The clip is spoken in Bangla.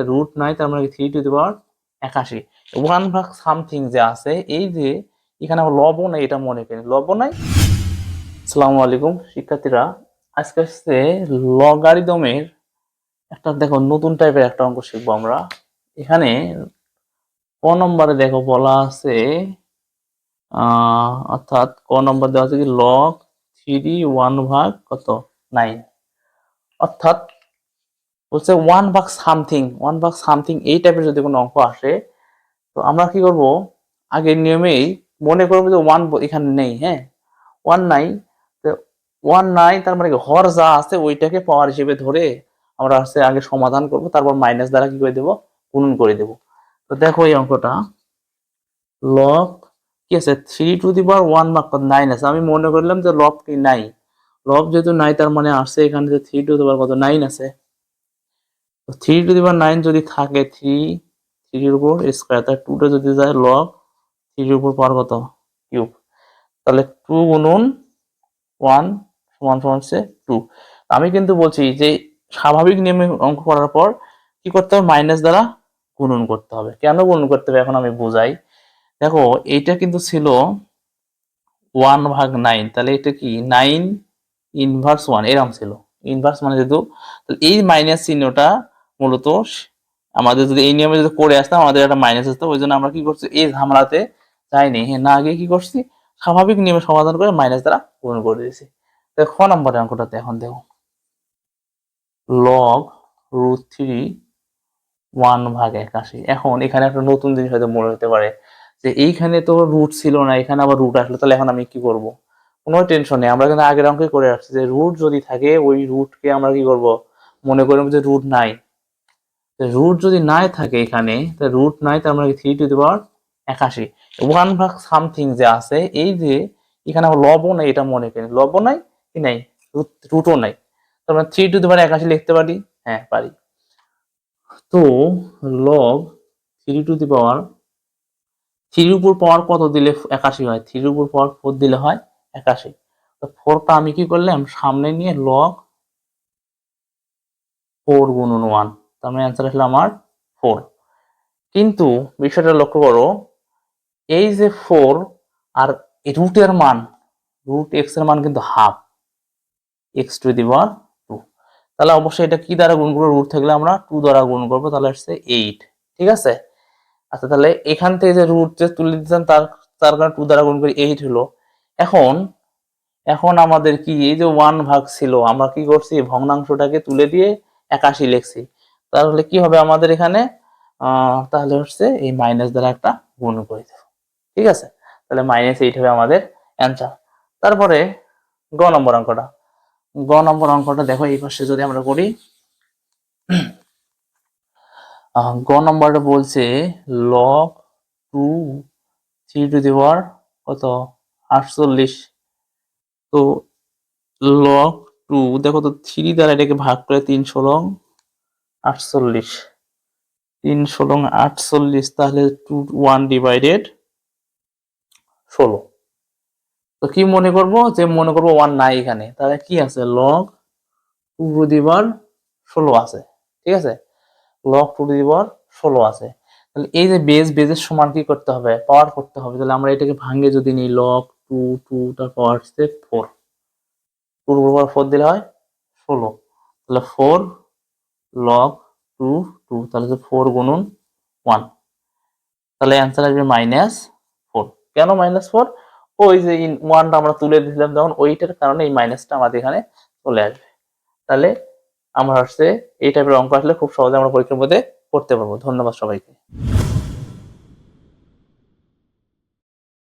রুট নাই, তার মানে 3^81। 1/সামথিং যে আছে, এই যে এখানে আবার লব নাই, এটা মনে করি লব নাই। আসসালামু আলাইকুম শিক্ষার্থীরা, আজকে হচ্ছে লগারিদমের একটা দেখো নতুন টাইপের একটা অঙ্ক শিখবো আমরা। এখানে ক নম্বরে দেখো বলা আছে অর্থাৎ ক নম্বর দেওয়া আছে কি লগ 3 1/9, অর্থাৎ হচ্ছে 1/সামথিং এই টাইপের যদি কোনো অঙ্ক আসে, তো আমরা কি করব, আগের নিয়মেই মনে করবো যে 1 এখানে নেই, হ্যাঁ 1 নাই, তো 1 নাই তার মানে হর যা আছে ওইটাকে পাওয়ার হিসেবে ধরে আমরা হচ্ছে আগে সমাধান করব, তারপর মাইনাস দ্বারা কি করে দেব, গুণন করে দেব। তো দেখো এই অঙ্কটা লগ কি আছে 3^1 আছে, আমি মনে করলাম যে লব কি নাই, লব যেহেতু নাই তার মানে আসছে এখানে যে 3^9 আছে। 3^9 যদি থাকে 3 উপর স্কয়ার, তার 2টা যদি যায় লগ 3 উপর পাওয়ার কত কিউব, তাহলে 2 গুণন 1 সমান সমান হচ্ছে 2। আমি কিন্তু বলছি যে স্বাভাবিক নিয়মে অঙ্ক করার পর কি করতে হবে, মাইনাস দ্বারা গুণন করতে হবে। কেন গুণন করতে হবে এখন আমি বুঝাই। দেখো এইটা কিন্তু ছিল 1/9, তাহলে এটা কি 9^1 এরকম ছিল, ইনভার্স মানে যেহেতু, এই মাইনাস চিহ্নটা মূলত আমাদের যদি এই নিয়মে যদি করে আসতাম আমাদের একটা মাইনাস আসতো, ওই জন্য আমরা কি করছি এই ঝামেলাতে যাইনি, হ্যাঁ না গিয়ে কি করছি স্বাভাবিক নিয়মে সমাধান করে মাইনাস দ্বারা পূরণ করে দিয়েছি। খ নম্বরের অঙ্কটাতে এখন দেখো লগ √3 1/81। এখন এখানে একটা নতুন জিনিস হয়তো মনে হতে পারে যে এইখানে তো রুট ছিল না, এখানে আবার রুট আসলো, তাহলে এখন আমি কি করব, কোনো টেনশন নেই, আমরা কিন্তু আগের অঙ্কে করে আসছি যে রুট যদি থাকে ওই রুটকে আমরা কি করব, মনে করব যে রুট নাই। রুট যদি নাই থাকে এখানে, রুট নাই তার মানে 3^81। 1/সামথিং যে আছে, এই যে এখানে আবার লব নাই, এটা মনে করি লব নাই কি নাই, রুটও নাই, তার মানে 3^81 লিখতে পারি, হ্যাঁ পারি। তো লগ 3 উপর পাওয়ার কত দিলে 81 হয়, 3 উপর পাওয়ার 4 দিলে হয় 81। তো 4টা আমি কি করলাম সামনে নিয়ে লগ 4 গুণন 1, তার মানে অ্যান্সার আসলে আমার 4। কিন্তু বিষয়টা লক্ষ্য করো, এই যে 4 আর রুটের মান, রুট এক্স এর মান কিন্তু হাফ, x⁻², তাহলে অবশ্যই এটা কি দ্বারা গুণ করবো, রুট থাকলে আমরা 2 দ্বারা গুণ করবো, তাহলে আসছে 8। ঠিক আছে, আচ্ছা তাহলে এখান থেকে যে রুট যে তুলে দিচ্ছেন তার তার কারণে 2 দ্বারা গুণ করে 8 হলো। এখন এখন আমাদের কি এই যে 1 ভাগ ছিল, আমরা কি করছি ভগ্নাংশটাকে তুলে দিয়ে 81 লিখছি, তাহলে কি হবে আমাদের এখানে তাহলে হচ্ছে এই মাইনাস দ্বারা একটা গুণ করে দেব। ঠিক আছে, তাহলে -8 হবে আমাদের অ্যান্সার। তারপরে গ নম্বর অঙ্কটা দেখো এই পাশে যদি আমরা করি, গ নম্বরটা বলছে লগ 2 কত 48। তো লগ 2 দেখো তো 3 দ্বারা এটাকে ভাগ করে 3 × 3 × 48, তাহলে 1/16। তো কি মনে করব, যে মনে করব 1 নাই এখানে, তাহলে কি আছে লগ 2^16 আছে। ঠিক আছে, লগ 2^16 আছে, তাহলে এই যে বেজের সমান কি করতে হবে, পাওয়ার করতে হবে। তাহলে আমরা এটাকে ভাঙে যদি নিই লগ 2 টার পাওয়ার হচ্ছে 4, 2 দিলে হয় 16, তাহলে 4 লগ 2, তাহলে 4 গুণন 1, তাহলে অ্যান্সার আসবে -4। কেন -4? ওই যে 1টা আমরা তুলে দিয়েছিলাম তখন, ওইটার কারণে এই মাইনাসটা আমাদের এখানে চলে আসবে। তাহলে আমরা হচ্ছে এই টাইপের অঙ্ক আসলে খুব সহজে আমরা পরীক্ষার মধ্যে করতে পারবো। ধন্যবাদ সবাইকে।